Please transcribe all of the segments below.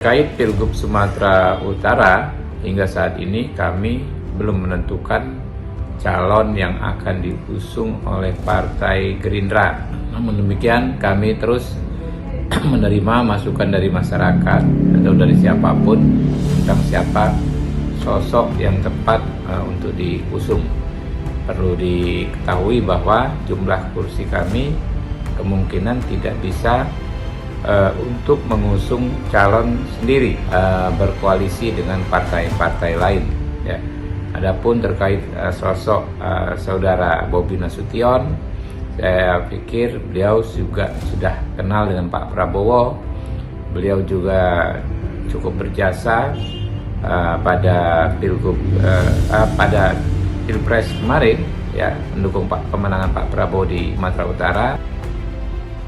Terkait Pilgub Sumatera Utara, hingga saat ini kami belum menentukan calon yang akan diusung oleh Partai Gerindra. Namun demikian, kami terus menerima masukan dari masyarakat atau dari siapapun tentang siapa sosok yang tepat untuk diusung. Perlu diketahui bahwa jumlah kursi kami kemungkinan tidak bisa untuk mengusung calon sendiri, berkoalisi dengan partai-partai lain. Ya. Adapun terkait sosok saudara Bobi Nasution, saya pikir beliau juga sudah kenal dengan Pak Prabowo. Beliau juga cukup berjasa pada pada Pilpres kemarin, ya, mendukung pemenangan Pak Prabowo di Sumatera Utara.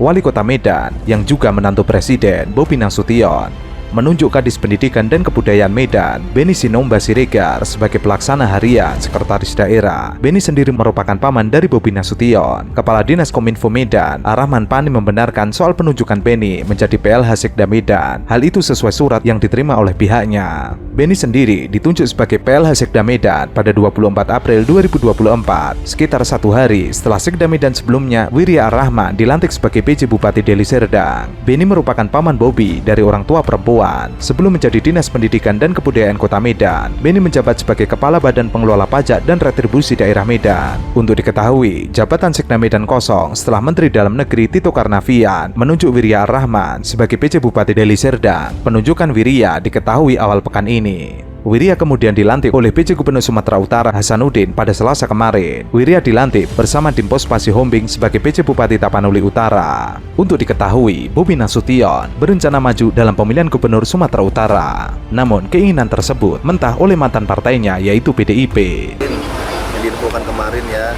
Wali Kota Medan yang juga menantu Presiden Bobi Nasution menunjuk Kadis Pendidikan dan Kebudayaan Medan, Beni Sinomba Siregar, sebagai pelaksana harian Sekretaris Daerah. Beni sendiri merupakan paman dari Bobi Nasution. Kepala Dinas Kominfo Medan, Rahman Pani, membenarkan soal penunjukan Beni menjadi PLH Sekda Medan. Hal itu sesuai surat yang diterima oleh pihaknya. Beni sendiri ditunjuk sebagai PLH Sekda Medan pada 24 April 2024, sekitar 1 hari setelah Sekda Medan sebelumnya, Wirya Ar-Rahman, dilantik sebagai PJ Bupati Deli Serdang. Beni merupakan paman Bobi dari orang tua perempuan. Sebelum menjadi Dinas Pendidikan dan Kebudayaan Kota Medan, Beni menjabat sebagai Kepala Badan Pengelola Pajak dan Retribusi Daerah Medan. Untuk diketahui, jabatan Sekda Medan kosong setelah Menteri Dalam Negeri Tito Karnavian menunjuk Wirya Ar-Rahman sebagai PJ Bupati Deli Serdang. Penunjukan Wirya diketahui awal pekan ini. Wirya kemudian dilantik oleh PJ Gubernur Sumatera Utara Hasanuddin pada Selasa kemarin. Wirya dilantik bersama Dimpos Pasi Hombing sebagai PJ Bupati Tapanuli Utara. Untuk diketahui, Bobi Nasution berencana maju dalam pemilihan Gubernur Sumatera Utara. Namun keinginan tersebut mentah oleh mantan partainya, yaitu PDIP. Yang diinfokan kemarin, ya,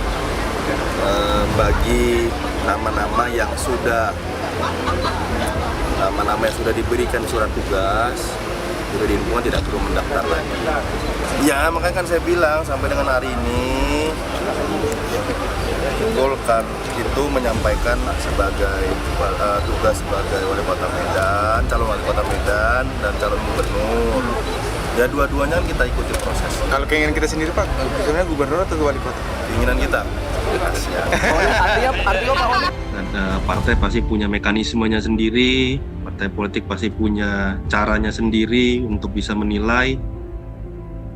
bagi nama-nama yang sudah diberikan surat tugas, sudah diinfokan tidak perlu mendaftar lagi. Ya, makanya kan saya bilang sampai dengan hari ini Golkar itu menyampaikan sebagai tugas sebagai wali kota Medan, calon wali kota Medan dan calon gubernur. Ya, dua-duanya kita ikuti proses. Kalau keinginan kita sendiri, Pak, sebenarnya gubernur atau wali kota? Keinginan kita. Ya. Artinya Pak Wali. Partai pasti punya mekanismenya sendiri, partai politik pasti punya caranya sendiri untuk bisa menilai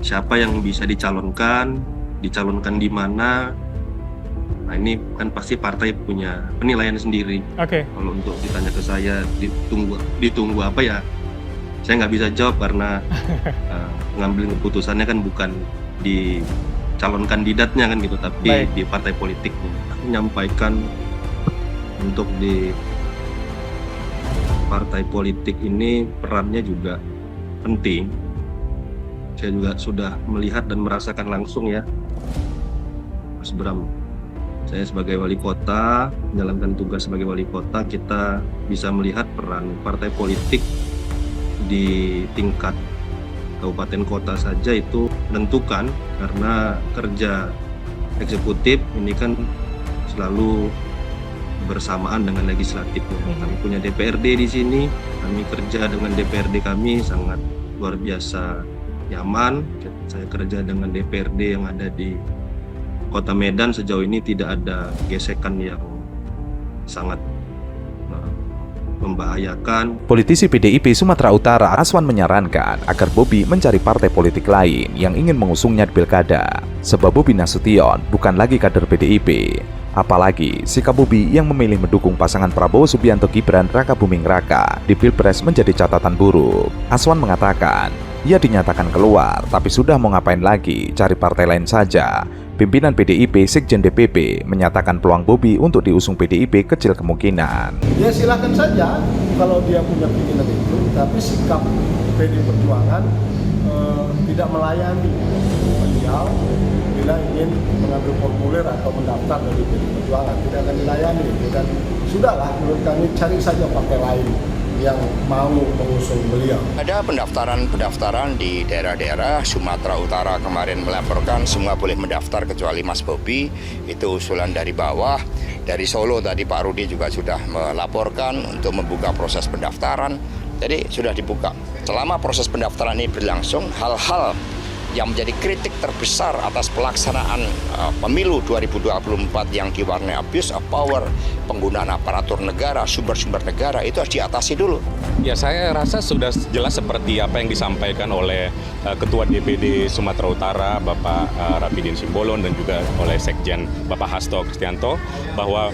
siapa yang bisa dicalonkan di mana. Nah, ini kan pasti partai punya penilaian sendiri. Oke. Kalau untuk ditanya ke saya ditunggu apa, ya saya nggak bisa jawab karena ngambil keputusannya kan bukan di calon kandidatnya kan gitu, tapi di partai politiknya. Menyampaikan untuk di partai politik ini perannya juga penting. Saya juga sudah melihat dan merasakan langsung, ya, Mas Bram. Saya sebagai wali kota, menjalankan tugas sebagai wali kota, kita bisa melihat peran partai politik di tingkat kabupaten kota saja itu menentukan, karena kerja eksekutif ini kan selalu bersamaan dengan legislatifnya. Kami punya DPRD di sini, kami kerja dengan DPRD kami sangat luar biasa nyaman. Saya kerja dengan DPRD yang ada di Kota Medan, sejauh ini tidak ada gesekan yang sangat membahayakan. Politisi PDIP Sumatera Utara Aswan menyarankan agar Bobi mencari partai politik lain yang ingin mengusungnya di pilkada, sebab Bobi Nasution bukan lagi kader PDIP. Apalagi sikap Bobi yang memilih mendukung pasangan Prabowo Subianto Gibran Raka Buming Raka di Pilpres menjadi catatan buruk. Aswan mengatakan, ia dinyatakan keluar, tapi sudah mau ngapain lagi, cari partai lain saja. Pimpinan PDIP Sekjen DPP menyatakan peluang Bobi untuk diusung PDIP kecil kemungkinan. Ya, silakan saja kalau dia punya keinginan itu, tapi sikap PD Perjuangan tidak melayani beliau bila ingin mengambil formulir atau mendaftar dari PD Perjuangan, tidak akan dilayani. Dan sudahlah, menurut kami cari saja partai lain yang mau mengusung beliau. Ada pendaftaran di daerah-daerah. Sumatera Utara kemarin melaporkan semua boleh mendaftar kecuali Mas Bobi. Itu usulan dari bawah. Dari Solo tadi Pak Rudi juga sudah melaporkan untuk membuka proses pendaftaran. Jadi sudah dibuka. selama proses pendaftaran ini berlangsung, hal-hal yang menjadi kritik terbesar atas pelaksanaan pemilu 2024 yang diwarnai abuse of power, penggunaan aparatur negara, sumber-sumber negara, itu harus diatasi dulu. Ya, saya rasa sudah jelas seperti apa yang disampaikan oleh Ketua DPD Sumatera Utara, Bapak Rapidin Simbolon, dan juga oleh Sekjen Bapak Hasto Kristianto, bahwa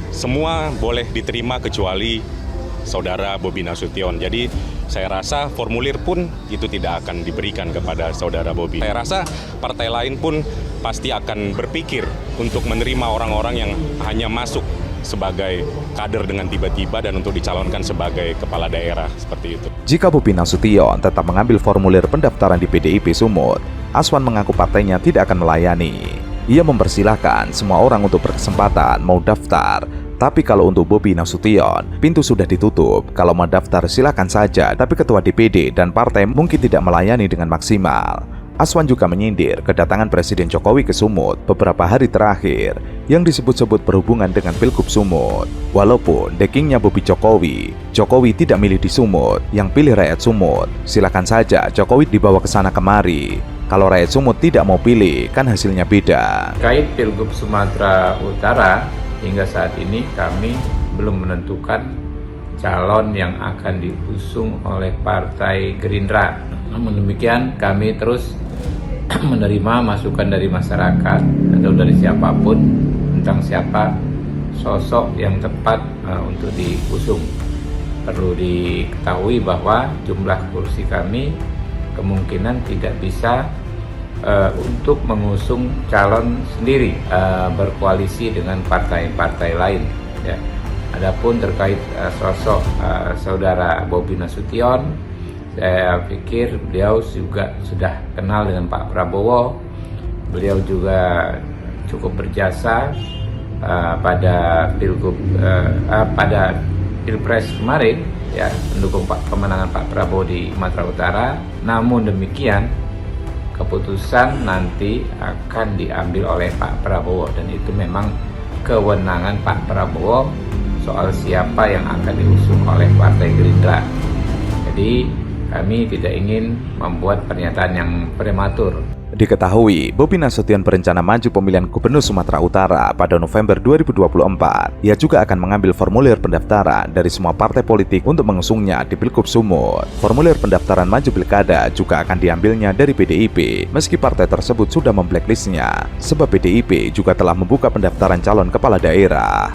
semua boleh diterima kecuali Saudara Bobi Nasution. Jadi saya rasa formulir pun itu tidak akan diberikan kepada Saudara Bobi. Saya rasa partai lain pun pasti akan berpikir untuk menerima orang-orang yang hanya masuk sebagai kader dengan tiba-tiba dan untuk dicalonkan sebagai kepala daerah, seperti itu. Jika Bobi Nasution tetap mengambil formulir pendaftaran di PDIP Sumut, Aswan mengaku partainya tidak akan melayani. Ia mempersilahkan semua orang untuk berkesempatan mau daftar. Tapi kalau untuk Bobi Nasution, pintu sudah ditutup. Kalau mau daftar silakan saja, tapi ketua DPD dan partai mungkin tidak melayani dengan maksimal. Aswan juga menyindir kedatangan Presiden Jokowi ke Sumut beberapa hari terakhir yang disebut-sebut berhubungan dengan Pilgub Sumut. Walaupun deckingnya Bobi Jokowi tidak milih di Sumut, yang pilih rakyat Sumut. Silakan saja Jokowi dibawa ke sana kemari. Kalau rakyat Sumut tidak mau pilih, kan hasilnya beda. Terkait Pilgub Sumatera Utara, hingga saat ini kami belum menentukan calon yang akan diusung oleh Partai Gerindra. Namun demikian, kami terus menerima masukan dari masyarakat atau dari siapapun tentang siapa sosok yang tepat untuk diusung. Perlu diketahui bahwa jumlah kursi kami kemungkinan tidak bisa untuk mengusung calon sendiri, berkoalisi dengan partai-partai lain. Ya. Adapun terkait sosok Saudara Bobi Nasution, saya pikir beliau juga sudah kenal dengan Pak Prabowo. Beliau juga cukup berjasa pada Pilpres kemarin, ya, mendukung kemenangan Pak Prabowo di Sumatera Utara. Namun demikian, keputusan nanti akan diambil oleh Pak Prabowo, dan itu memang kewenangan Pak Prabowo soal siapa yang akan diusung oleh Partai Gerindra. Jadi kami tidak ingin membuat pernyataan yang prematur. Diketahui, Bobi Nasution berencana maju pemilihan Gubernur Sumatera Utara pada November 2024. Ia juga akan mengambil formulir pendaftaran dari semua partai politik untuk mengusungnya di Pilgub Sumut. Formulir pendaftaran maju pilkada juga akan diambilnya dari PDIP, meski partai tersebut sudah memblacklistnya, sebab PDIP juga telah membuka pendaftaran calon kepala daerah.